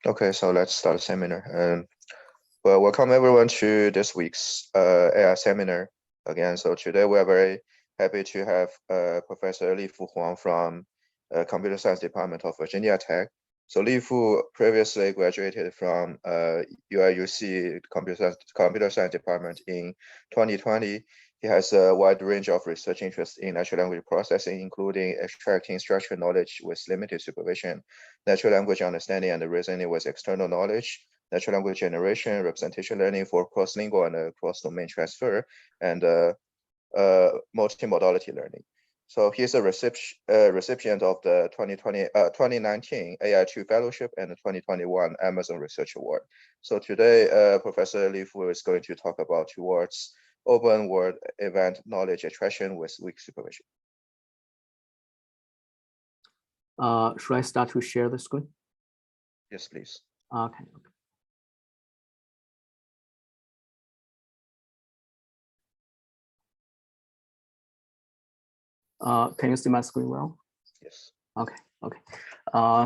Okay, so let's start the seminar. Well, welcome everyone to this week's AI seminar again. So today we are very happy to have Professor Lifu Huang from Computer Science Department of Virginia Tech. So Lifu previously graduated from UIUC Computer Science Department in 2020. He has a wide range of research interests in natural language processing, including extracting structured knowledge with limited supervision, natural language understanding and reasoning with external knowledge, natural language generation, representation learning for cross-lingual and cross-domain transfer, and multimodality learning. So he's a recipient of the 2019 AI2 Fellowship and the 2021 Amazon Research Award. So today, Professor Lifu is going to talk about towards open world event knowledge extraction with weak supervision. Should I start to share the screen? Yes, please. Okay. Can you see my screen well? Yes. Okay.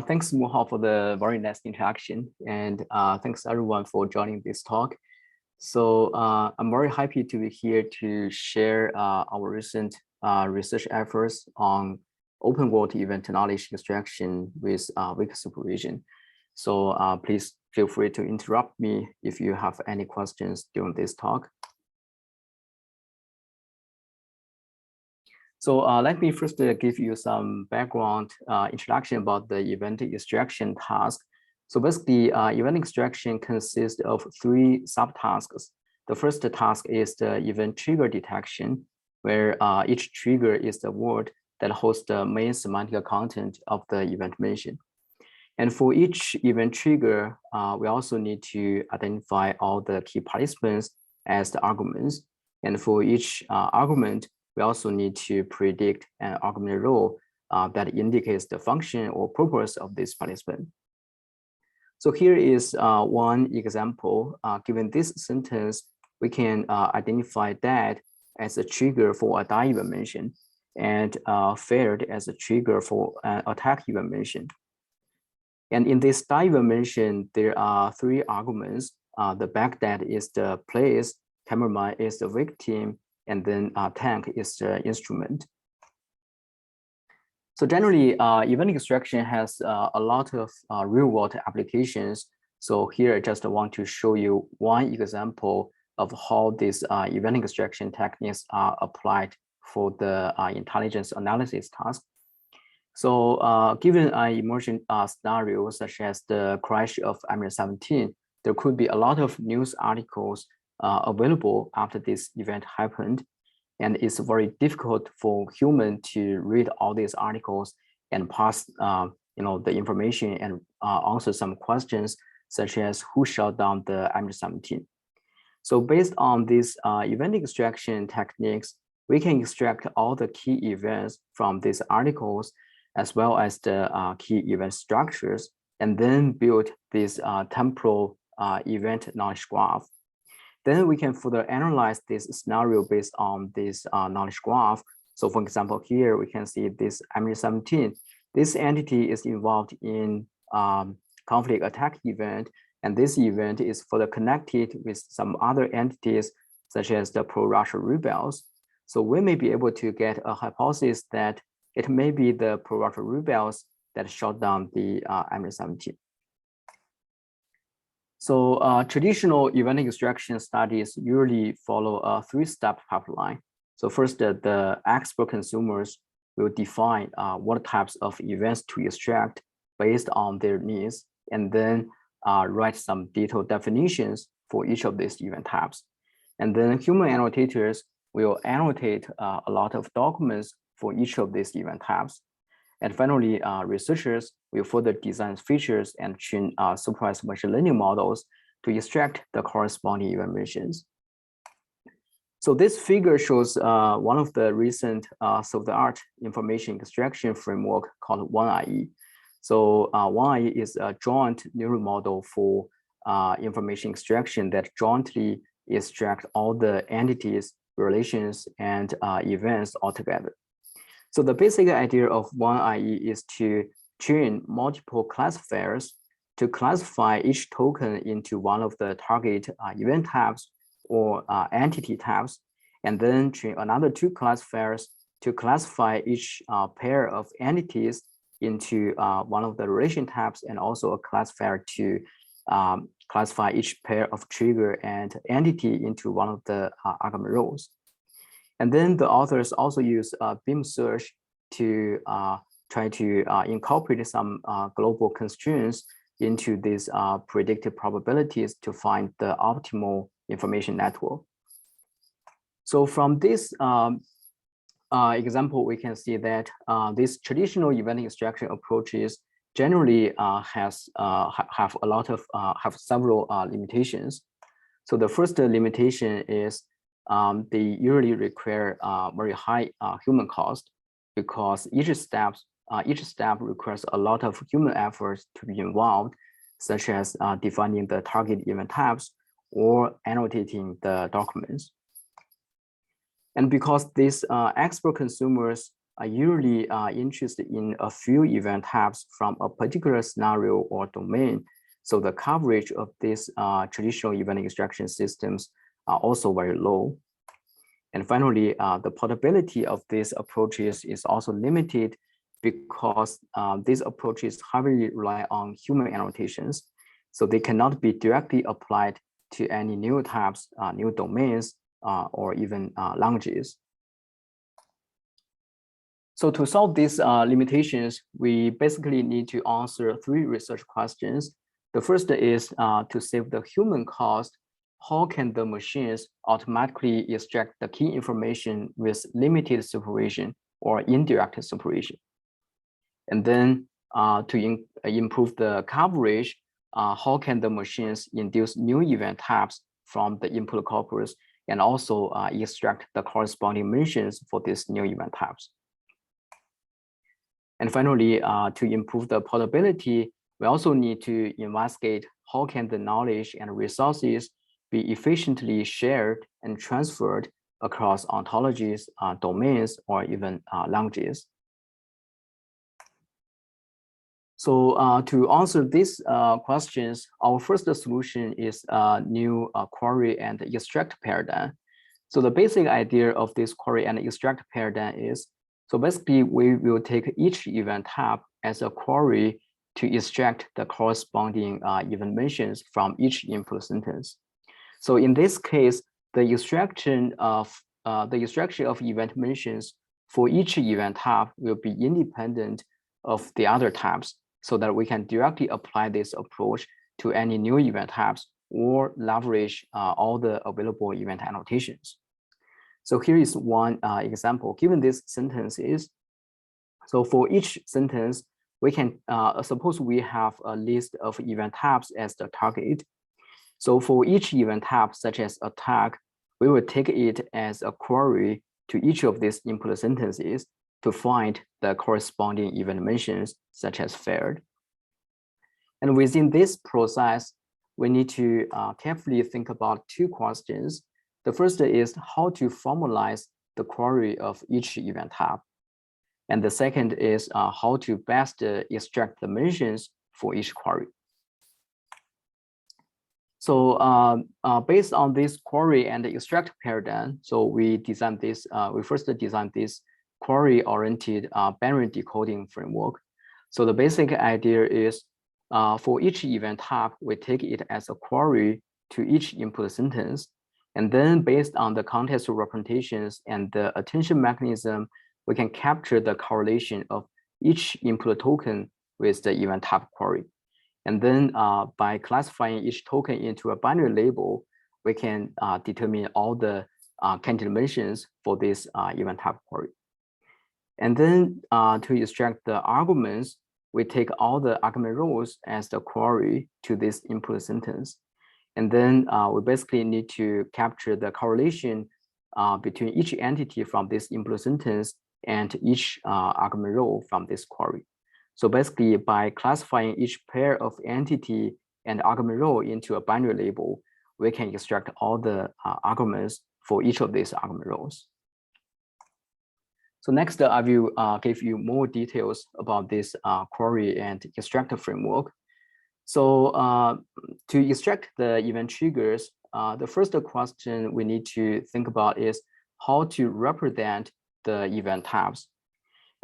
Thanks, Muhal, for the very nice introduction, and thanks everyone for joining this talk. So I'm very happy to be here to share our recent research efforts on open world event knowledge extraction with weak supervision. So please feel free to interrupt me if you have any questions during this talk. So let me first give you some background introduction about the event extraction task. So basically, event extraction consists of 3 subtasks. The first task is the event trigger detection, where each trigger is the word that hosts the main semantic content of the event mention. And for each event trigger, we also need to identify all the key participants as the arguments. And for each argument, we also need to predict an argument role that indicates the function or purpose of this participant. So here is one example. Given this sentence, we can identify that as a trigger for a die event mention and failed as a trigger for an attack event mention. And in this die event mention, there are 3 arguments. The Baghdad is the place, cameraman is the victim, and then tank is the instrument. So generally, event extraction has a lot of real-world applications. So here I just want to show you one example of how these event extraction techniques are applied for the intelligence analysis task. So given an emergent scenario such as the crash of Emirates 17, there could be a lot of news articles available after this event happened. And it's very difficult for human to read all these articles and pass the information and answer some questions such as who shut down the Emirates 17. So based on these event extraction techniques, we can extract all the key events from these articles as well as the key event structures, and then build this temporal event knowledge graph. Then we can further analyze this scenario based on this knowledge graph. So for example, here we can see this Emirates 17. This entity is involved in conflict attack event, and this event is further connected with some other entities such as the pro-Russia rebels. So we may be able to get a hypothesis that it may be the pro-Russia rebels that shot down the Emirates 17. So traditional event extraction studies usually follow a 3-step pipeline. So first, the expert consumers will define what types of events to extract based on their needs, and then write some detailed definitions for each of these event types. And then human annotators will annotate a lot of documents for each of these event types. And finally, researchers will further design features and train supervised machine learning models to extract the corresponding event mentions. So this figure shows one of the recent state-of-the-art information extraction framework called OneIE. So OneIE is a joint neural model for information extraction that jointly extract all the entities, relations, and events altogether. So the basic idea of OneIE is to train multiple classifiers to classify each token into one of the target event types or entity types, and then train another 2 classifiers to classify each pair of entities into one of the relation types, and also a classifier to classify each pair of trigger and entity into one of the argument rows. And then the authors also use beam search to try to incorporate some global constraints into these predicted probabilities to find the optimal information network. So from this example, we can see that these traditional event extraction approaches generally have several limitations. So the first limitation is they usually require very high human cost, because each step requires a lot of human efforts to be involved, such as defining the target event types or annotating the documents. And because these expert consumers are usually interested in a few event types from a particular scenario or domain, so the coverage of these traditional event extraction systems are also very low. And finally, the portability of these approaches is also limited because these approaches heavily rely on human annotations, so they cannot be directly applied to any new types, new domains, or even languages. So to solve these limitations, we basically need to answer 3 research questions. The first is to save the human cost, how can the machines automatically extract the key information with limited supervision or indirect supervision? And then to improve the coverage, how can the machines induce new event types from the input corpus and also extract the corresponding mentions for these new event types? And finally, to improve the portability, we also need to investigate how can the knowledge and resources be efficiently shared and transferred across ontologies, domains, or even languages. So to answer these questions, our first solution is a new query and extract paradigm. So the basic idea of this query and extract paradigm is, so basically we will take each event type as a query to extract the corresponding event mentions from each input sentence. So in this case, the extraction of event mentions for each event type will be independent of the other types, so that we can directly apply this approach to any new event types or leverage all the available event annotations. So here is one example. Given these sentences, so for each sentence, we can suppose we have a list of event types as the target. So for each event type, such as a tag, we will take it as a query to each of these input sentences to find the corresponding event mentions, such as fared. And within this process, we need to carefully think about 2 questions. The first is how to formalize the query of each event type. And the second is how to best extract the mentions for each query. So based on this query and extract paradigm, so we designed this, we first designed this query-oriented binary decoding framework. So the basic idea is for each event type, we take it as a query to each input sentence. And then based on the context representations and the attention mechanism, we can capture the correlation of each input token with the event type query. And then by classifying each token into a binary label, we can determine all the candidate mentions for this event type query. And then to extract the arguments, we take all the argument rows as the query to this input sentence. And then we basically need to capture the correlation between each entity from this input sentence and each argument row from this query. So basically, by classifying each pair of entity and argument row into a binary label, we can extract all the arguments for each of these argument rows. So next, I will give you more details about this query and extract framework. So to extract the event triggers, the first question we need to think about is how to represent the event types.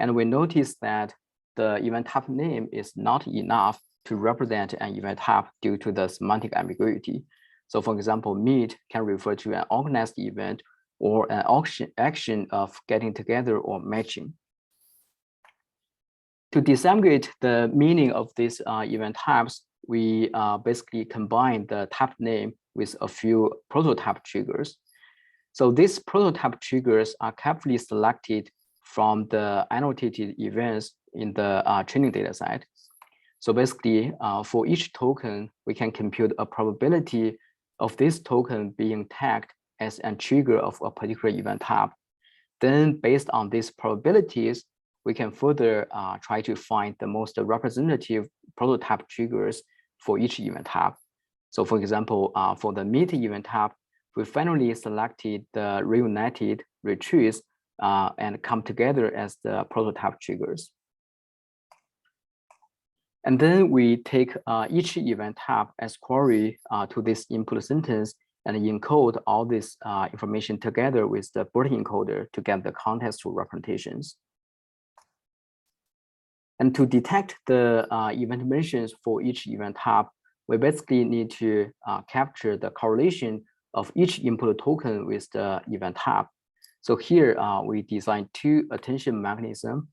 And we notice that the event type name is not enough to represent an event type due to the semantic ambiguity. So for example, meet can refer to an organized event or an action of getting together or matching. To disambiguate the meaning of these event types, we basically combine the type name with a few prototype triggers. So these prototype triggers are carefully selected from the annotated events in the training data set. So basically, for each token, we can compute a probability of this token being tagged as a trigger of a particular event type. Then based on these probabilities, we can further try to find the most representative prototype triggers for each event type. So for example, for the meet event type, we finally selected the reunited retrains and come together as the prototype triggers. And then we take each event type as query to this input sentence and encode all this information together with the BERT encoder to get the contextual representations. And to detect the event mentions for each event type, we basically need to capture the correlation of each input token with the event type. So here we design two attention mechanisms.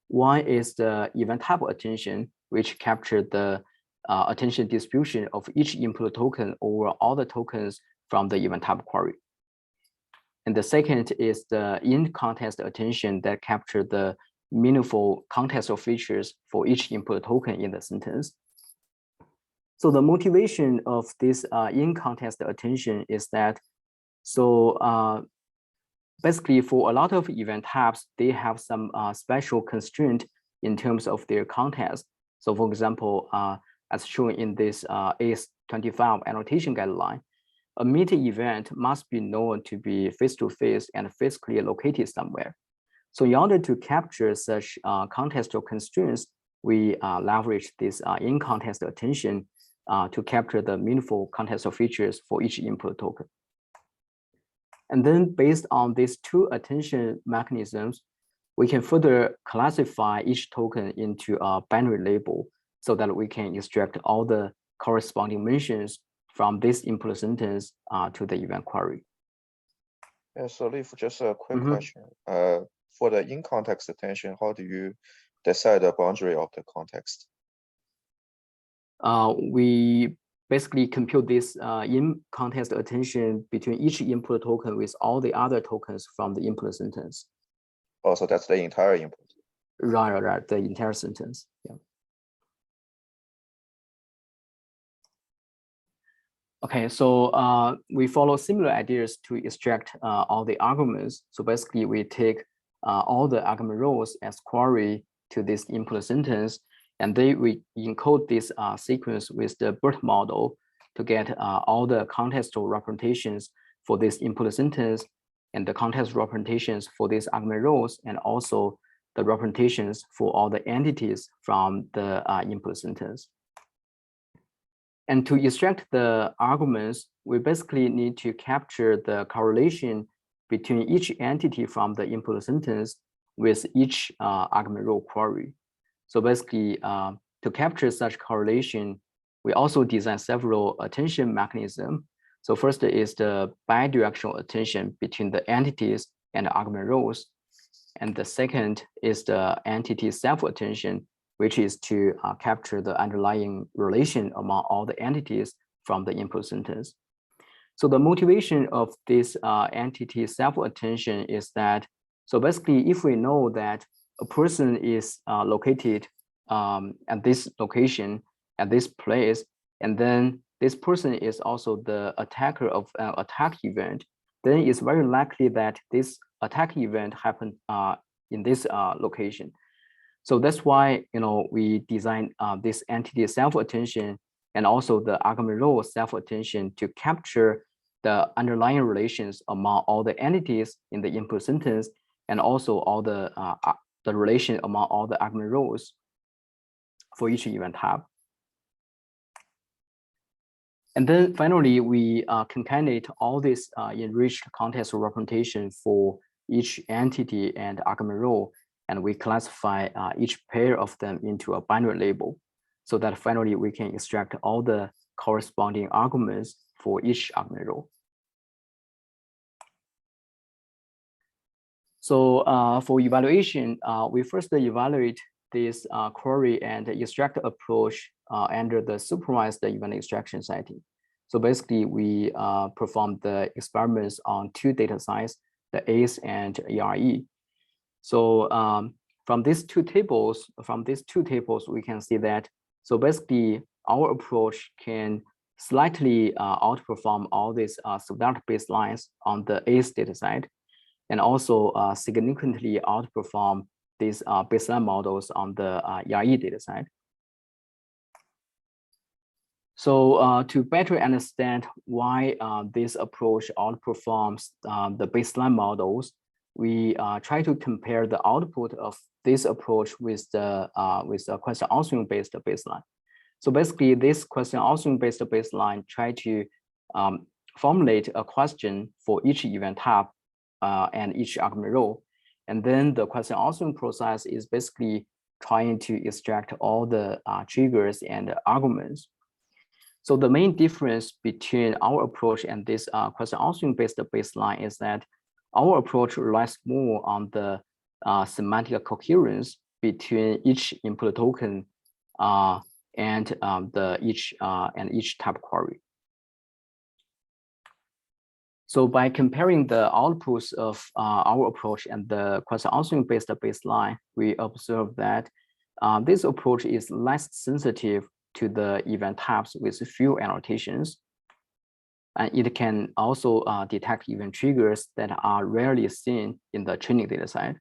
One is the event type attention, which captured the attention distribution of each input token over all the tokens from the event type query. And the second is the in-context attention that captured the meaningful contextual features for each input token in the sentence. So the motivation of this in-context attention is that, so basically for a lot of event types, they have some special constraint in terms of their context. So for example, as shown in this AS25 annotation guideline, a meet event must be known to be face-to-face and physically located somewhere. So in order to capture such contextual constraints, we leverage this in-context attention to capture the meaningful contextual features for each input token. And then based on these two attention mechanisms, we can further classify each token into a binary label so that we can extract all the corresponding mentions from this input sentence to the event query. Yeah, so Lifu, just a quick question. For the in-context attention, how do you decide the boundary of the context? We basically compute this in-context attention between each input token with all the other tokens from the input sentence. Oh, so that's the entire input. Right, the entire sentence. Yeah. Okay, so we follow similar ideas to extract all the arguments. So basically, we take all the argument rows as query to this input sentence, and then we encode this sequence with the BERT model to get all the contextual representations for this input sentence and the context representations for these argument rows, and also the representations for all the entities from the input sentence. And to extract the arguments, we basically need to capture the correlation between each entity from the input sentence with each argument row query. So basically, to capture such correlation, we also design several attention mechanisms. So first is the bidirectional attention between the entities and the argument rows. And the second is the entity self-attention, which is to capture the underlying relation among all the entities from the input sentence. So the motivation of this entity self-attention is that, so basically, if we know that a person is located at this location, at this place, and then this person is also the attacker of an attack event, then it's very likely that this attack event happened in this location. So that's why we design this entity self-attention and also the argument row self-attention to capture the underlying relations among all the entities in the input sentence, and also all the relation among all the argument rows for each event type. And then finally, we concatenate all this enriched context representation for each entity and argument row, and we classify each pair of them into a binary label, so that finally we can extract all the corresponding arguments for each argument row. So for evaluation, we first evaluate this query and extract approach under the supervised event extraction setting. So basically, we perform the experiments on two data sets, the ACE and ERE. So from these two tables, we can see that. So basically, our approach can slightly outperform all these standard baselines on the ACE dataset, and also significantly outperform these baseline models on the ERE dataset. So to better understand why this approach outperforms the baseline models, we try to compare the output of this approach with the question answering based baseline. So basically, this question answering based baseline try to formulate a question for each event type and each argument row, and then the question answering process is basically trying to extract all the triggers and arguments. So the main difference between our approach and this question answering based baseline is that our approach relies more on the semantic coherence between each input token and each type query. So by comparing the outputs of our approach and the question answering based baseline, we observe that this approach is less sensitive to the event types with few annotations. And it can also detect event triggers that are rarely seen in the training dataset.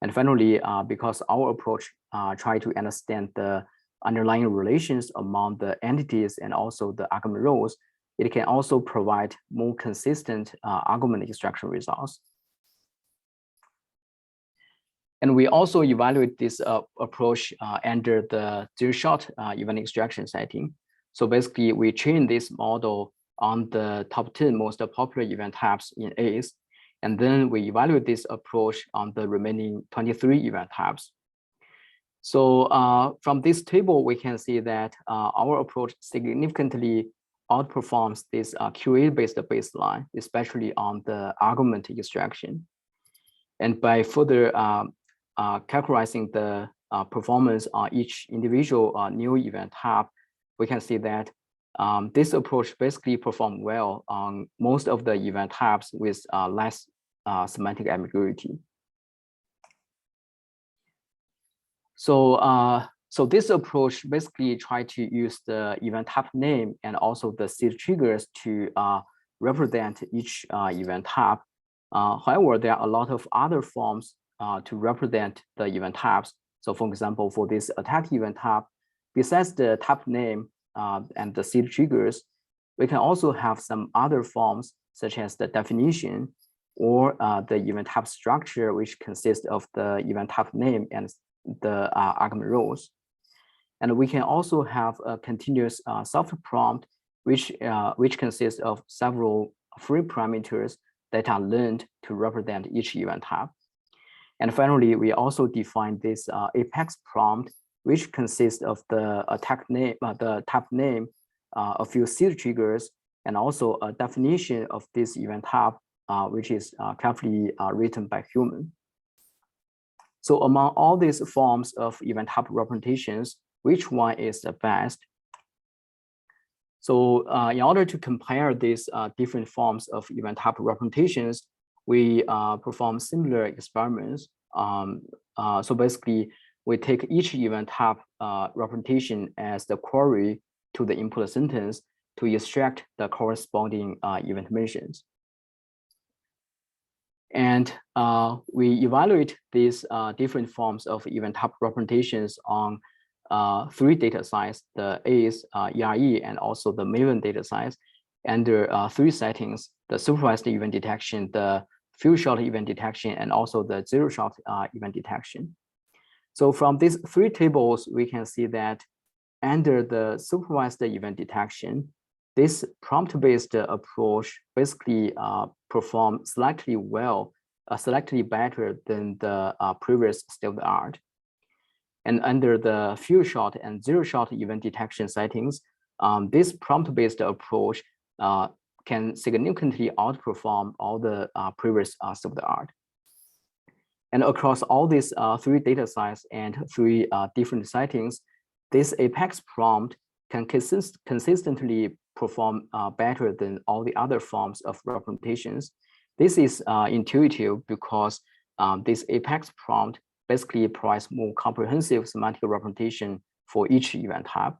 And finally, because our approach try to understand the underlying relations among the entities and also the argument rows, it can also provide more consistent argument extraction results. And we also evaluate this approach under the zero-shot event extraction setting. So basically, we train this model on the top 10 most popular event types in ACE, and then we evaluate this approach on the remaining 23 event types. So from this table, we can see that our approach significantly outperforms this QA-based baseline, especially on the argument extraction. And by further characterizing the performance on each individual new event type, we can see that this approach basically performed well on most of the event types with less semantic ambiguity. So this approach basically try to use the event type name and also the seed triggers to represent each event type. However, there are a lot of other forms to represent the event types. So for example, for this attack event type, besides the type name and the seed triggers, we can also have some other forms such as the definition or the event type structure, which consists of the event type name and the argument rows. And we can also have a continuous software prompt, which consists of several free parameters that are learned to represent each event type. And finally, we also define this apex prompt, which consists of the attack name, the type name, a few seed triggers, and also a definition of this event type, which is carefully written by human. So among all these forms of event type representations, which one is the best? So in order to compare these different forms of event type representations, we perform similar experiments. So basically, we take each event type representation as the query to the input sentence to extract the corresponding event mentions. And we evaluate these different forms of event type representations on 3 data sets, the ACE, ERE, and also the Maven data sets under 3 settings: the supervised event detection, the few-shot event detection, and also the zero-shot event detection. So from these 3 tables, we can see that under the supervised event detection, this prompt-based approach basically performs slightly better than the previous state-of-the-art. And under the few shot and zero shot event detection settings, this prompt-based approach can significantly outperform all the previous state-of-the-art. And across all these 3 data sets and 3 different settings, this Apex prompt can consistently perform better than all the other forms of representations. This is intuitive because this Apex prompt basically provides more comprehensive semantic representation for each event type.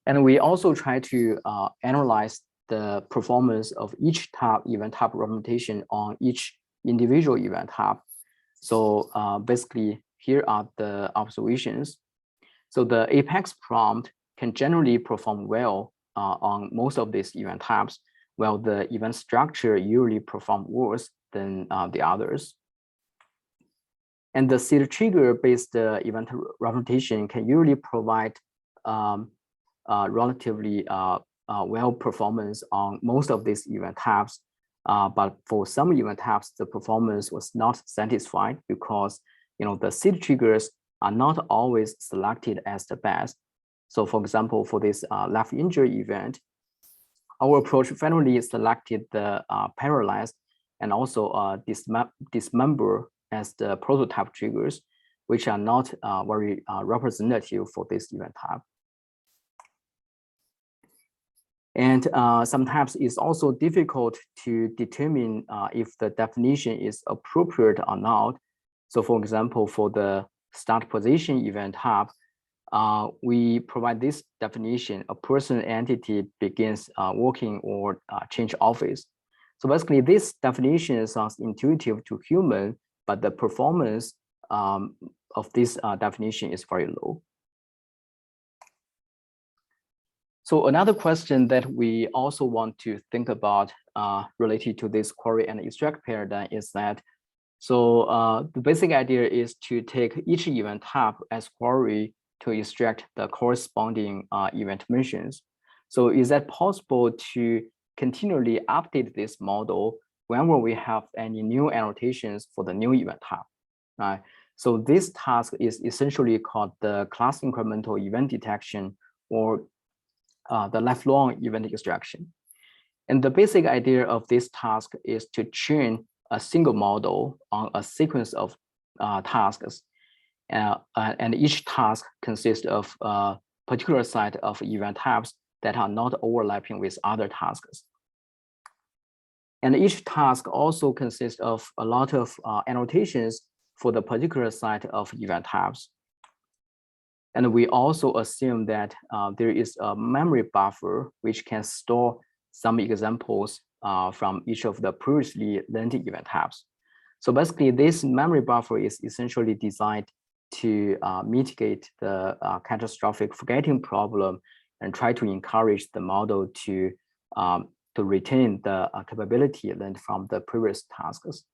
And we also try to analyze the performance of each event type representation on each individual event type. So basically, here are the observations. So the Apex prompt can generally perform well on most of these event types, while the event structure usually perform worse than the others. And the seed trigger-based event representation can usually provide relatively well performance on most of these event types. But for some event types, the performance was not satisfied because the seed triggers are not always selected as the best. So for example, for this left injury event, our approach finally selected the paralyzed and also dismember as the prototype triggers, which are not very representative for this event type. And sometimes it's also difficult to determine if the definition is appropriate or not. So for example, for the start position event type, we provide this definition: a person entity begins working or change office. So basically, this definition sounds intuitive to human, but the performance of this definition is very low. So another question that we also want to think about related to this query and extract paradigm is that, so the basic idea is to take each event type as query to extract the corresponding event mentions. So is that possible to continually update this model whenever we have any new annotations for the new event type, right? So this task is essentially called the class incremental event detection, or the lifelong event extraction. And the basic idea of this task is to train a single model on a sequence of tasks. And each task consists of a particular set of event types that are not overlapping with other tasks. And each task also consists of a lot of annotations for the particular set of event types. And we also assume that there is a memory buffer which can store some examples from each of the previously learned event types. So basically, this memory buffer is essentially designed to mitigate the catastrophic forgetting problem and try to encourage the model to retain the capability learned from the previous tasks.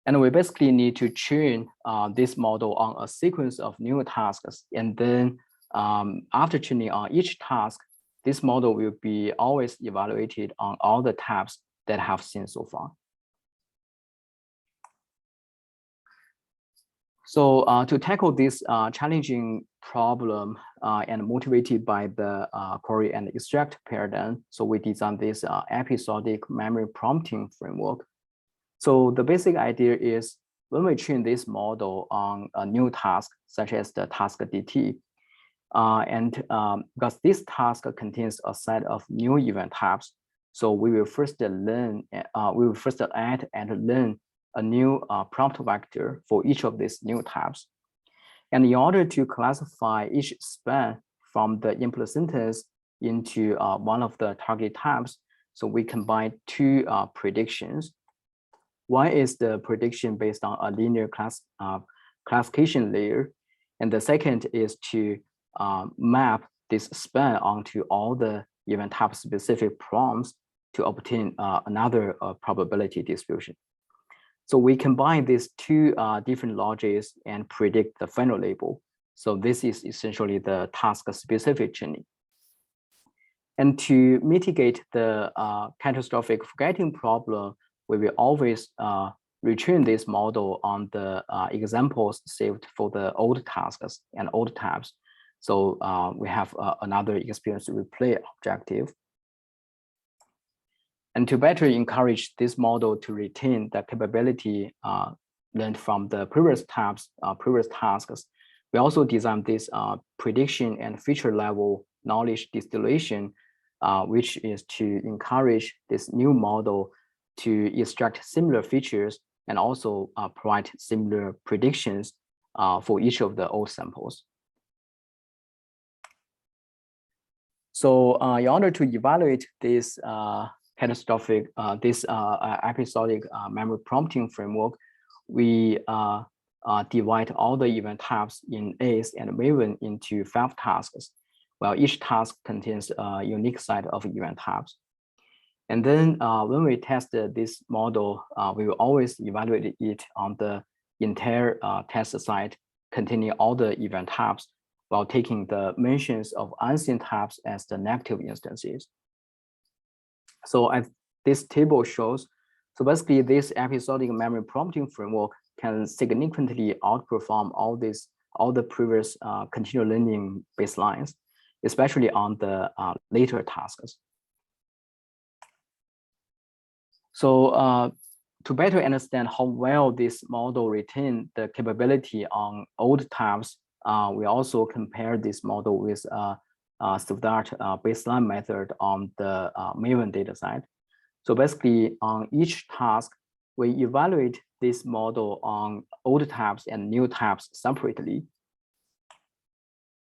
And we basically need to train this model on a sequence of new tasks. And then after training on each task, this model will be always evaluated on all the tabs that I have seen so far. So to tackle this challenging problem and motivated by the query and extract paradigm, so we designed this episodic memory prompting framework. So the basic idea is when we train this model on a new task, such as the task DT, because this task contains a set of new event types, so we will first add and learn a new prompt vector for each of these new types. And in order to classify each span from the input sentence into one of the target types, so we combine 2 predictions. One is the prediction based on a linear classification layer. And the second is to map this span onto all the event type specific prompts to obtain another probability distribution. So we combine these two different logics and predict the final label. So this is essentially the task-specific training. And to mitigate the catastrophic forgetting problem, we will always retrain this model on the examples saved for the old tasks and old tabs. So we have another experience replay objective. And to better encourage this model to retain the capability learned from the previous tabs, previous tasks, we also designed this prediction and feature level knowledge distillation, which is to encourage this new model to extract similar features and also provide similar predictions for each of the old samples. So in order to evaluate this catastrophic, this episodic memory prompting framework, we divide all the event types in ACE and Maven into 5 tasks, while each task contains a unique set of event types. And then when we test this model, we will always evaluate it on the entire test site containing all the event types, while taking the mentions of unseen types as the negative instances. So as this table shows, so basically this episodic memory prompting framework can significantly outperform all the previous continual learning baselines, especially on the later tasks. So to better understand how well this model retains the capability on old tabs, we also compare this model with state-of-the-art baseline method on the Maven dataset. So basically on each task, we evaluate this model on old tabs and new tabs separately.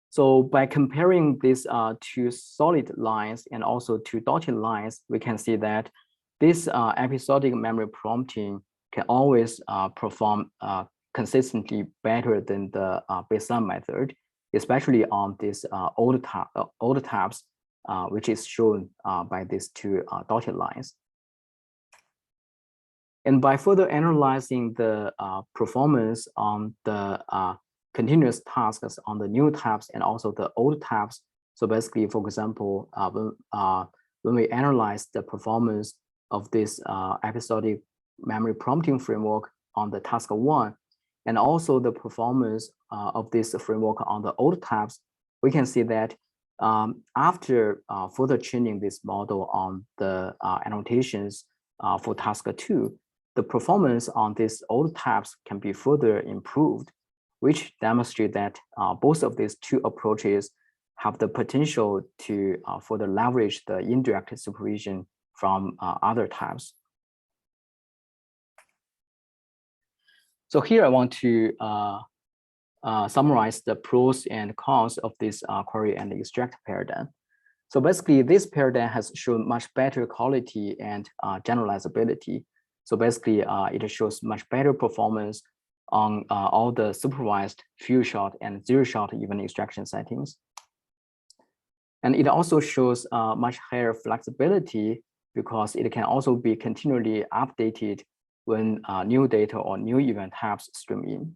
So by comparing these two solid lines and also two dotted lines, we can see that this episodic memory prompting can always perform consistently better than the baseline method, especially on this old tabs, which is shown by these two dotted lines. And by further analyzing the performance on the continuous tasks on the new tabs and also the old tabs, so basically, for example, when we analyze the performance of this episodic memory prompting framework on the task 1, and also the performance of this framework on the old tabs, we can see that after further training this model on the annotations for task 2, the performance on these old tabs can be further improved, which demonstrate that both of these two approaches have the potential to further leverage the indirect supervision from other tabs. So here I want to summarize the pros and cons of this query and extract paradigm. So basically, this paradigm has shown much better quality and generalizability. So basically, it shows much better performance on all the supervised few-shot and zero-shot event extraction settings. And it also shows much higher flexibility because it can also be continually updated when new data or new event types stream in.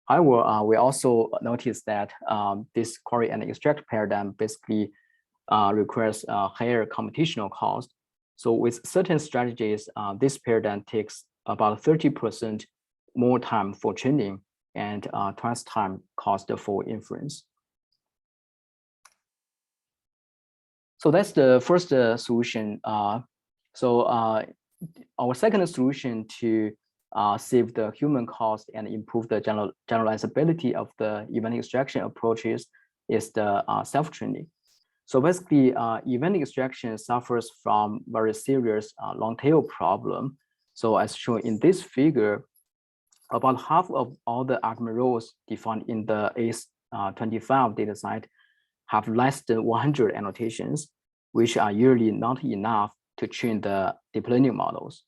However, we also noticed that this query and extract paradigm basically requires a higher computational cost. So with certain strategies, this paradigm takes about 30% more time for training and twice time cost for inference. So that's the first solution. Our second solution to save the human cost and improve the generalizability of the event extraction approaches is the self-training. So basically, event extraction suffers from very serious long tail problem. So as shown in this figure, about half of all the argument rows defined in the ACE25 dataset have less than 100 annotations, which are usually not enough to train the deep learning models.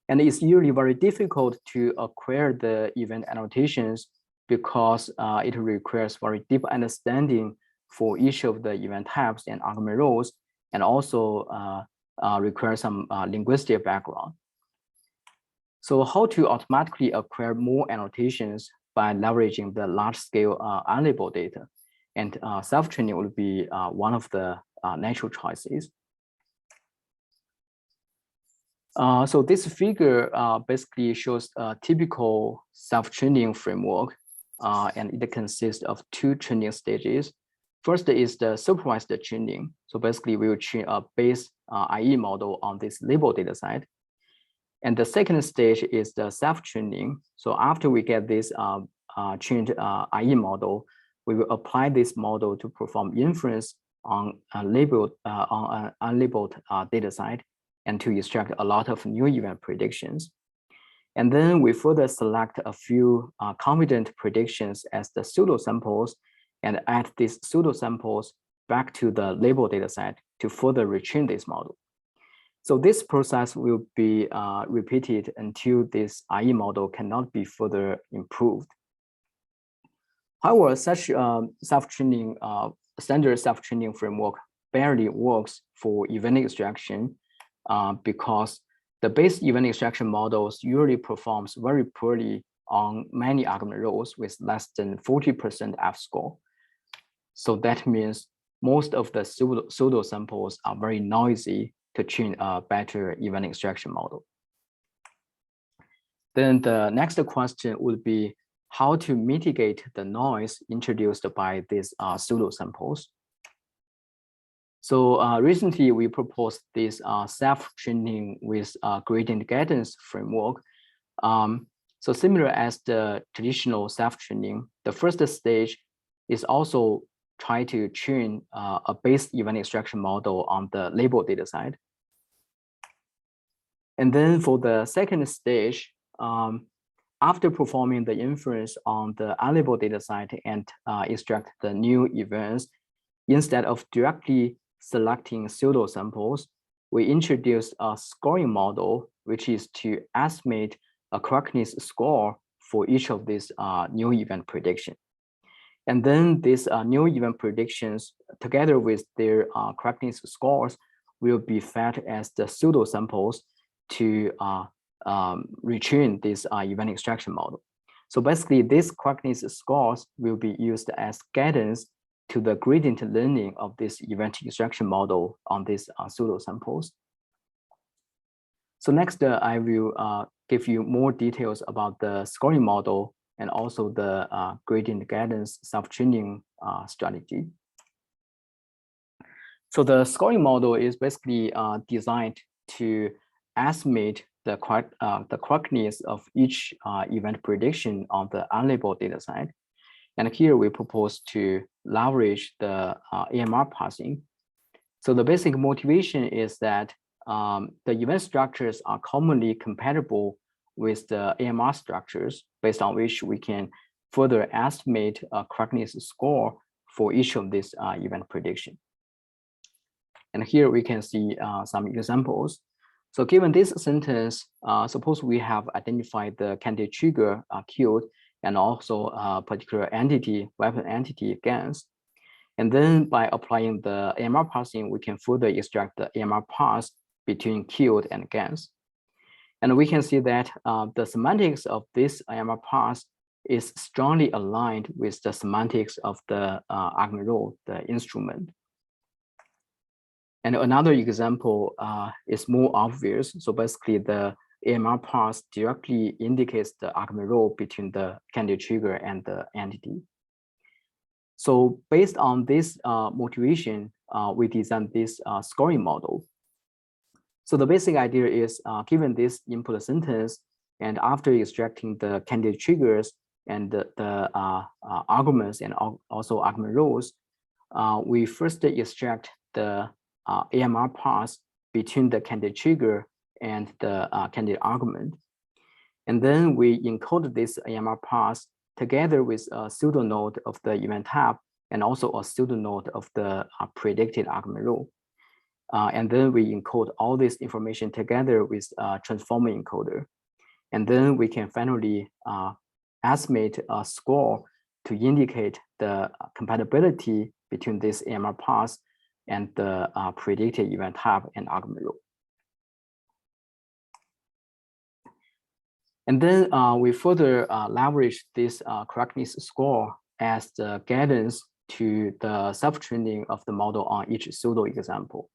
And it's usually very difficult to acquire the event annotations because it requires very deep understanding for each of the event types and argument rows, and also requires some linguistic background. So how to automatically acquire more annotations by leveraging the large-scale unlabeled data, and self-training will be one of the natural choices. So this figure basically shows a typical self-training framework, and it consists of two training stages. First is the supervised training. So basically, we will train a base IE model on this label data set. And the second stage is the self-training. So after we get this trained IE model, we will apply this model to perform inference on an unlabeled data set and to extract a lot of new event predictions. And then we further select a few confident predictions as the pseudo samples and add these pseudo samples back to the label dataset to further retrain this model. So this process will be repeated until this IE model cannot be further improved. However, such self-training standard self-training framework barely works for event extraction because the base event extraction models usually performs very poorly on many argument rows with less than 40% F-score. So that means most of the pseudo samples are very noisy to train a better event extraction model. Then the next question would be how to mitigate the noise introduced by these pseudo samples. So recently we proposed this self-training with gradient guidance framework. So similar as the traditional self-training, the first stage is also try to train a base event extraction model on the label data set. And then for the second stage, after performing the inference on the unlabeled data set and extract the new events, instead of directly selecting pseudo samples, we introduce a scoring model, which is to estimate a correctness score for each of these new event prediction. And then these new event predictions, together with their correctness scores, will be fed as the pseudo samples to retrain this event extraction model. So basically, these correctness scores will be used as guidance to the gradient learning of this event extraction model on these pseudo samples. So next, I will give you more details about the scoring model and also the gradient guidance self-training strategy. So the scoring model is basically designed to estimate the correctness of each event prediction on the unlabeled data set. And here we propose to leverage the AMR parsing. So the basic motivation is that the event structures are commonly compatible with the AMR structures, based on which we can further estimate a correctness score for each of these event prediction. And here we can see some examples. So given this sentence, suppose we have identified the candidate trigger killed and also a particular entity, weapon entity against. And then by applying the AMR parsing, we can further extract the AMR parse between killed and against. And we can see that the semantics of this AMR parse is strongly aligned with the semantics of the argument row, the instrument. And another example is more obvious. So basically, the AMR parse directly indicates the argument row between the candidate trigger and the entity. So based on this motivation, we designed this scoring model. So the basic idea is given this input sentence, and after extracting the candidate triggers and the arguments and also argument rows, we first extract the AMR parse between the candidate trigger and the candidate argument. And then we encode this AMR parse together with a pseudo node of the event type and also a pseudo node of the predicted argument row. And then we encode all this information together with a transformer encoder. And then we can finally estimate a score to indicate the compatibility between this AMR parse and the predicted event type and argument row. And then we further leverage this correctness score as the guidance to the self-training of the model on each pseudo example.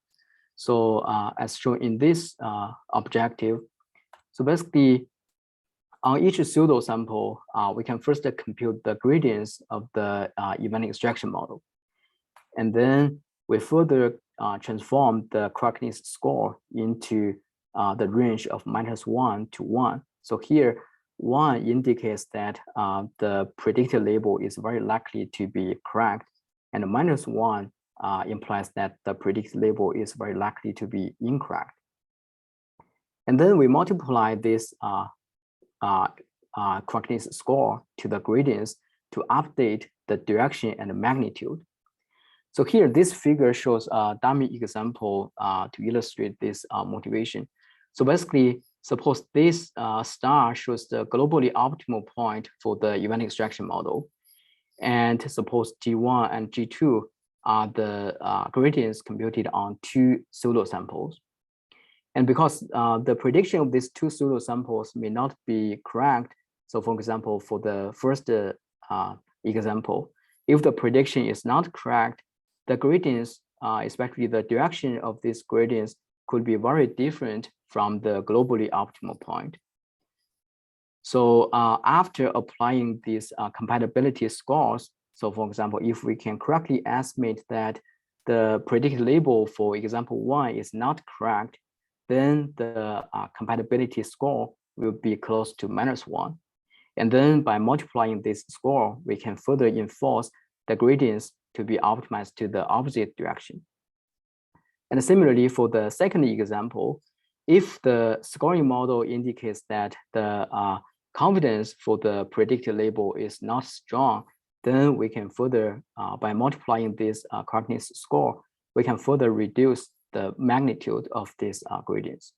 So as shown in this objective, so basically on each pseudo sample, we can first compute the gradients of the event extraction model. And then we further transform the correctness score into the range of -1 to 1. So here, 1 indicates that the predicted label is very likely to be correct, and -1 implies that the predicted label is very likely to be incorrect. And then we multiply this correctness score to the gradients to update the direction and the magnitude. So here, this figure shows a dummy example to illustrate this motivation. So basically, suppose this star shows the globally optimal point for the event extraction model. And suppose G1 and G2 are the gradients computed on 2 pseudo samples. And because the prediction of these 2 pseudo samples may not be correct, so for example, for the first example, if the prediction is not correct, the gradients, especially the direction of these gradients, could be very different from the globally optimal point. So after applying these compatibility scores, so for example, if we can correctly estimate that the predicted label for example 1 is not correct, then the compatibility score will be close to -1. And then by multiplying this score, we can further enforce the gradients to be optimized to the opposite direction. And similarly, for the second example, if the scoring model indicates that the confidence for the predicted label is not strong, then we can further, by multiplying this correctness score, we can further reduce the magnitude of these gradients.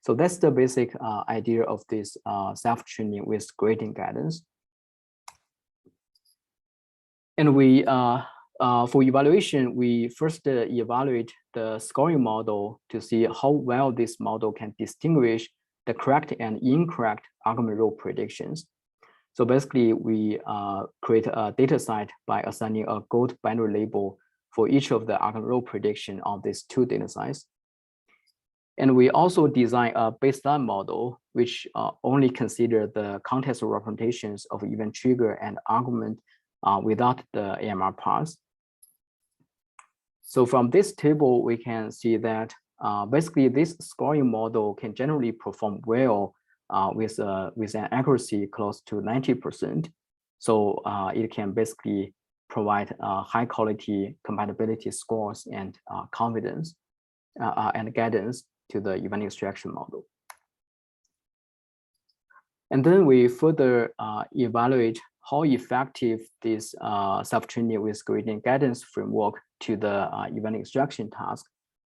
So that's the basic idea of this self-training with gradient guidance. And we, for evaluation, we first evaluate the scoring model to see how well this model can distinguish the correct and incorrect argument row predictions. So basically, we create a data set by assigning a gold binary label for each of the argument row prediction on these 2 data sets. And we also design a baseline model, which only consider the context representations of event trigger and argument without the AMR parts. So from this table, we can see that basically this scoring model can generally perform well with an accuracy close to 90%. So it can basically provide high quality compatibility scores and confidence and guidance to the event extraction model. And then we further evaluate how effective this self-training with gradient guidance framework to the event extraction task.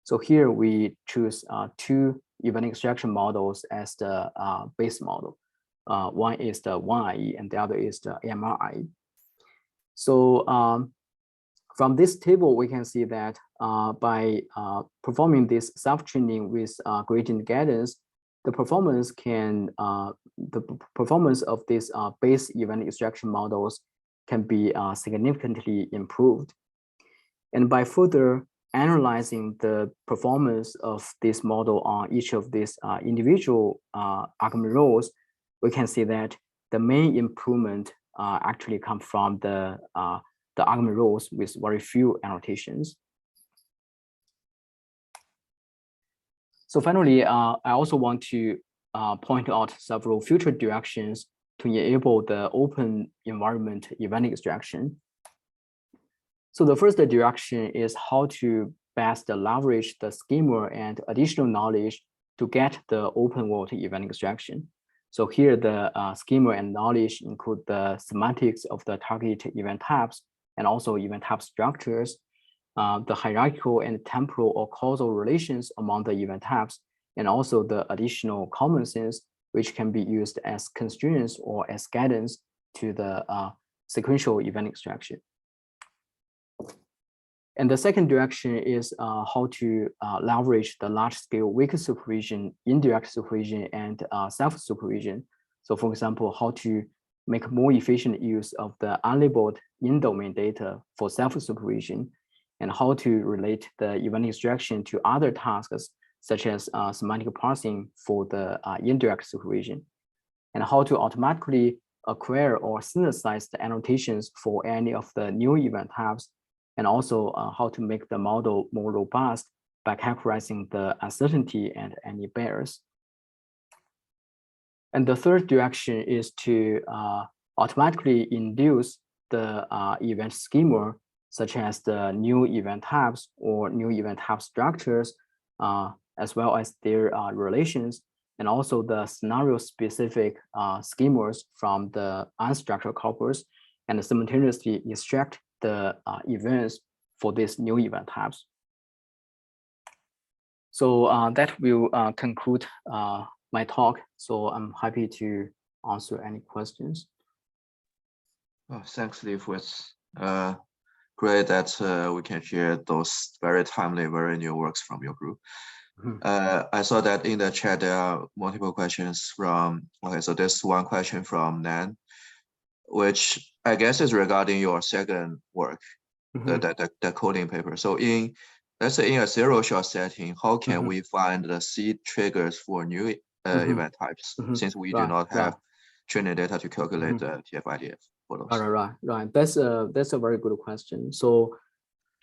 So here we choose 2 event extraction models as the base model. One is the 1IE and the other is the AMR-IE. So from this table, we can see that by performing this self-training with gradient guidance, the performance of these base event extraction models can be significantly improved. And by further analyzing the performance of this model on each of these individual argument rows, we can see that the main improvement actually comes from the argument rows with very few annotations. So finally, I also want to point out several future directions to enable the open environment event extraction. So the first direction is how to best leverage the schema and additional knowledge to get the open world event extraction. So here the schema and knowledge include the semantics of the target event types and also event type structures, the hierarchical and temporal or causal relations among the event types, and also the additional common sense, which can be used as constraints or as guidance to the sequential event extraction. And the second direction is how to leverage the large-scale weak supervision, indirect supervision, and self-supervision. So for example, how to make more efficient use of the unlabeled in-domain data for self-supervision, and how to relate the event extraction to other tasks, such as semantic parsing for the indirect supervision, and how to automatically acquire or synthesize the annotations for any of the new event types, and also how to make the model more robust by characterizing the uncertainty and any bias. And the third direction is to automatically induce the event schema, such as the new event types or new event type structures, as well as their relations, and also the scenario-specific schemas from the unstructured corpus, and simultaneously extract the events for these new event types. So that will conclude my talk. So I'm happy to answer any questions. Oh, thanks, Lifu. It's great that we can share those very timely, very new works from your group. I saw that in the chat there are multiple questions from, okay, so there's one question from Nan, which I guess is regarding your second work, the coding paper. So in, let's say in a zero-shot setting, how can we find the seed triggers for new event types, since we do not have training data to calculate the TF-IDF for those? Right. That's a very good question. So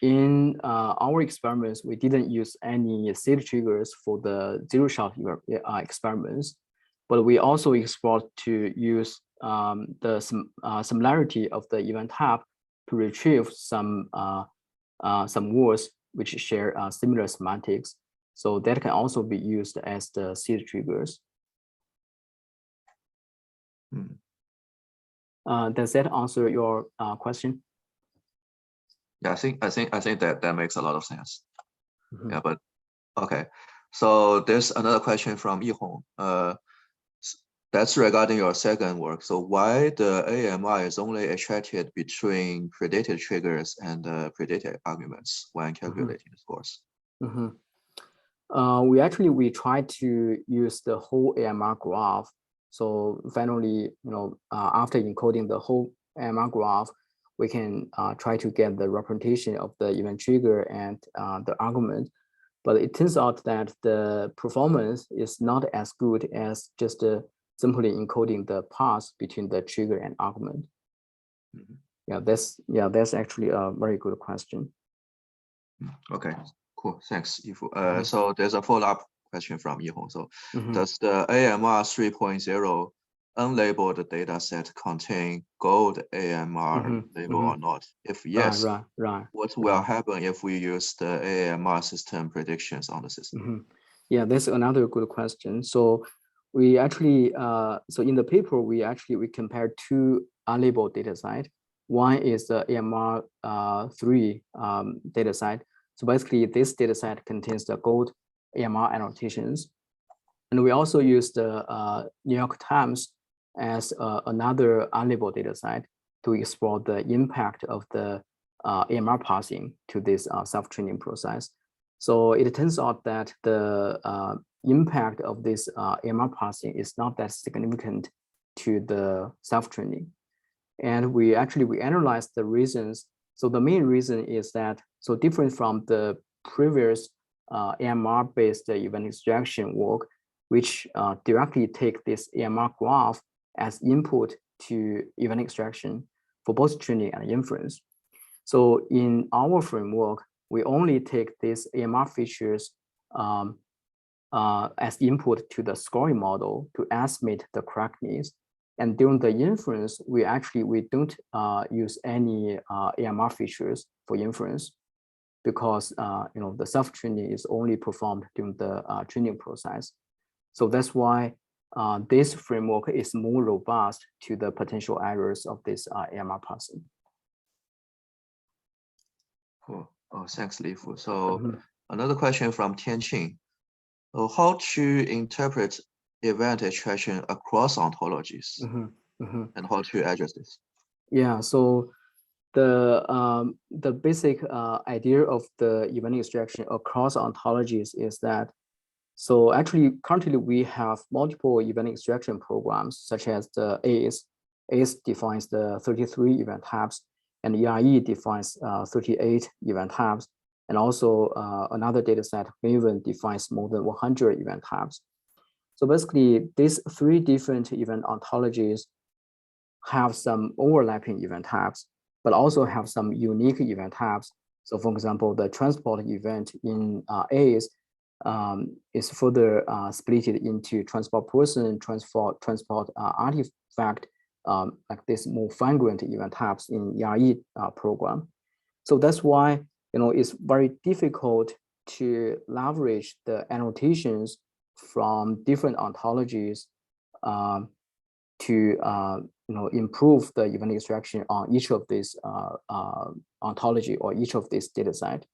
in our experiments, we didn't use any seed triggers for the zero-shot experiments, but we also explored to use the similarity of the event type to retrieve some words which share similar semantics. So that can also be used as the seed triggers. Does that answer your question? Yeah, I think that makes a lot of sense. Yeah, but okay. So there's another question from Huang. That's regarding your second work. So why the AMR is only extracted between predicted triggers and predicted arguments when calculating the scores? We try to use the whole AMR graph. So finally, after encoding the whole AMR graph, we can try to get the representation of the event trigger and the argument. But it turns out that the performance is not as good as just simply encoding the path between the trigger and argument. That's actually a very good question. Okay, cool. Thanks, Lifu. So there's a follow-up question from Yihong. So does the AMR 3.0 unlabeled data set contain gold AMR label or not? If yes, what will happen if we use the AMR system predictions on the system? Yeah, that's another good question. So we actually, so in the paper, we compared two unlabeled data sets. One is the AMR 3 data set. So basically, this data set contains the gold AMR annotations. And we also use the New York Times as another unlabeled data set to explore the impact of the AMR parsing to this self-training process. So it turns out that the impact of this AMR parsing is not that significant to the self-training. And we analyzed the reasons. So the main reason is that, so different from the previous AMR-based event extraction work, which directly take this AMR graph as input to event extraction for both training and inference. So in our framework, we only take these AMR features as input to the scoring model to estimate the correctness. And during the inference, we don't use any AMR features for inference, because the self-training is only performed during the training process. So that's why this framework is more robust to the potential errors of this AMR parsing. Cool. Oh, thanks, Lifu. So another question from Tianqing. How to interpret event extraction across ontologies and how to address this? Yeah, so the basic idea of the event extraction across ontologies is that So actually, currently we have multiple event extraction programs, such as the ACE. ACE defines the 33 event types, and ERE defines 38 event types. And also another dataset, Maven, defines more than 100 event types. So basically, these three different event ontologies have some overlapping event types, but also have some unique event types. So for example, the transport event in ACE is further split into transport person, transport artifact, like this more fine-grained event types in ERE program. So that's why it's very difficult to leverage the annotations from different ontologies to improve the event extraction on each of these ontology or each of these data set.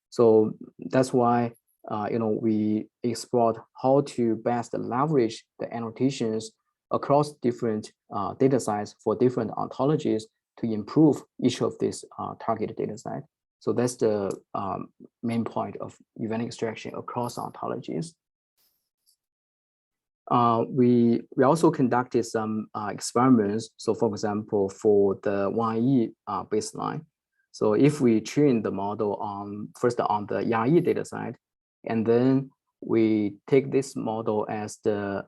So that's why we explored how to best leverage the annotations across different data sets for different ontologies to improve each of these target data set. So that's the main point of event extraction across ontologies. We also conducted some experiments. So for example, for the 1E baseline. So if we train the model first on the ERE dataset, and then we take this model as the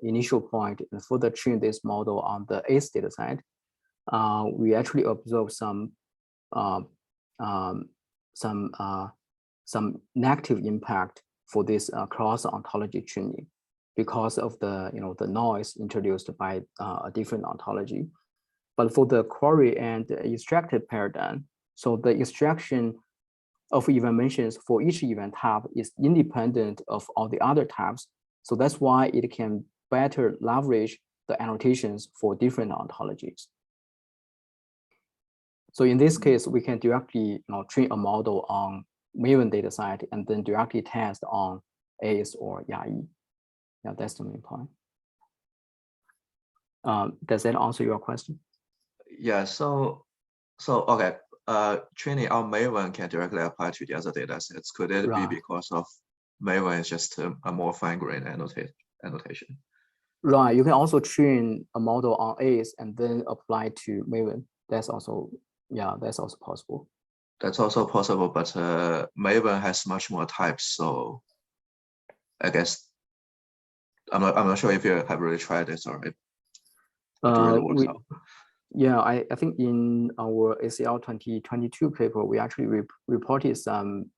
initial point and further train this model on the ACE dataset, we actually observe some negative impact for this cross ontology training, because of the the noise introduced by a different ontology. But for the query and extracted paradigm, so the extraction of event mentions for each event type is independent of all the other types. So that's why it can better leverage the annotations for different ontologies. So in this case, we can directly train a model on Maven dataset and then directly test on ACE or ERE. Yeah, that's the main point. Does that answer your question? Yeah, so okay. Training on Maven can directly apply to the other data sets. Could it be because of Maven is just a more fine-grained annotation? Right. You can also train a model on ACE and then apply to Maven. That's also possible. That's also possible, but Maven has much more types, so I guess I'm not sure if you have really tried this or it really works out. Yeah, I think in our ACL 2022 paper, we actually reported some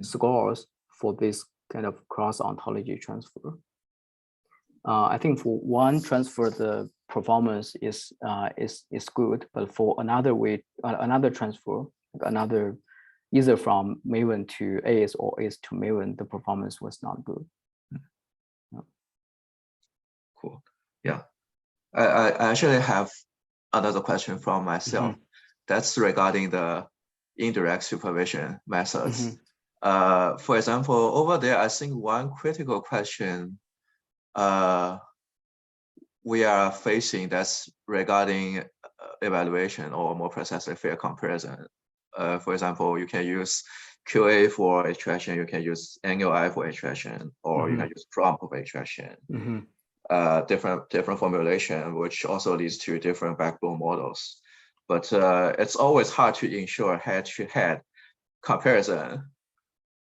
scores for this kind of cross-ontology transfer. I think for one transfer, the performance is good, but for another transfer, either from Maven to ACE or ACE to Maven, the performance was not good. Yeah. Cool. Yeah, I actually have another question from myself. That's regarding the indirect supervision methods. For example, over there, I think one critical question we are facing that's regarding evaluation, or more precisely fair comparison. For example, you can use QA for extraction, you can use NLI for extraction, or you can use prompt for extraction. Different formulation, which also leads to different backbone models. But it's always hard to ensure head-to-head comparison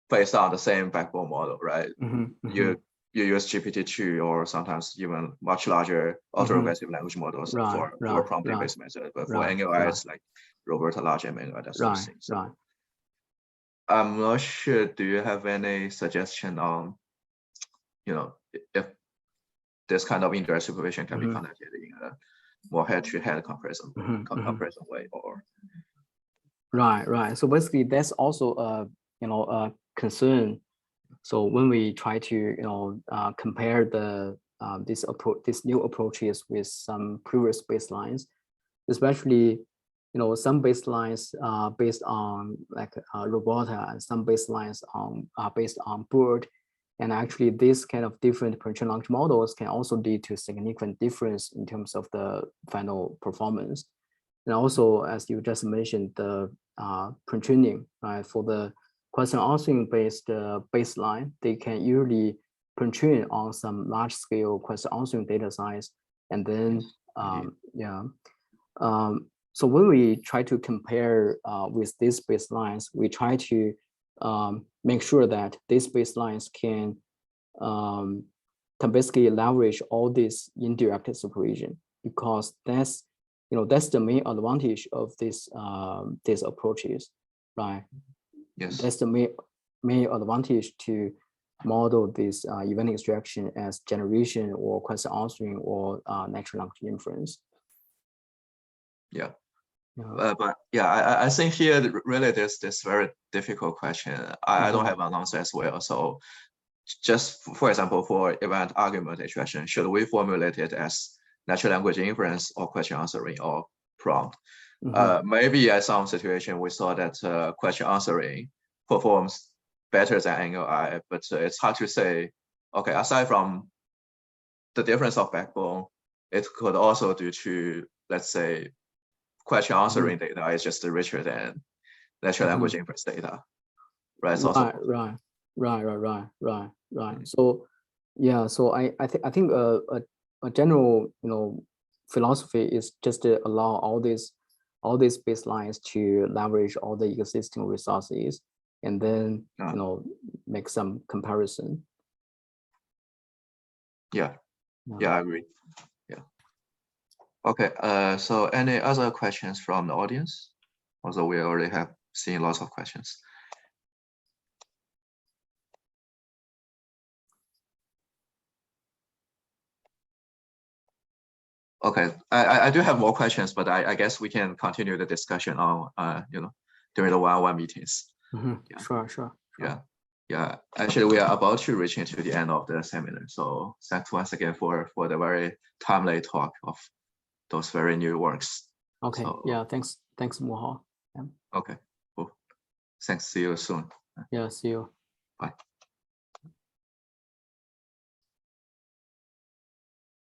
based on the same backbone model, right? You use GPT-2 or sometimes even much larger auto-regressive language models for prompting-based method. But for NLI, it's like Roberta Large and MNLI, that sort of thing. So I'm not sure, do you have any suggestion on, if this kind of indirect supervision can be conducted in a more head-to-head comparison way, or? Right. So basically, that's also a concern. So when we try to compare these new approaches with some previous baselines, especially some baselines are based on like Robota, and some baselines are based on BERT. And actually, this kind of different pre-trained language models can also lead to significant difference in terms of the final performance. And also, as you just mentioned, the pre-training, right, for the question answering based baseline, they can usually train on some large scale question answering data size. And then, so when we try to compare with these baselines, we try to make sure that these baselines can basically leverage all this indirect supervision, because that's the main advantage of this these approaches, right? Yes. That's the main advantage to model this event extraction as generation or question answering or natural language inference. Yeah. But yeah, I think here really there's this very difficult question. I don't have an answer as well. So just for example, for event argument extraction, should we formulate it as natural language inference or question answering or prompt? Maybe at some situation we saw that question answering performs better than NLI, but it's hard to say. Okay, aside from the difference of backbone, it could also due to, let's say, question answering data is just richer than natural language inference data, right? Right. So yeah, so I think a general philosophy is just to allow all these baselines to leverage all the existing resources, and then make some comparison. Yeah, I agree. Yeah. Okay. So any other questions from the audience? Although we already have seen lots of questions. Okay, I do have more questions, but I guess we can continue the discussion on during the one-on-one meetings. Sure. Yeah. Actually, we are about to reach into the end of the seminar. So thanks once again for the very timely talk of those very new works. Okay. So, yeah. Thanks, Moha. Okay. Cool. Thanks. See you soon. Yeah. See you. Bye.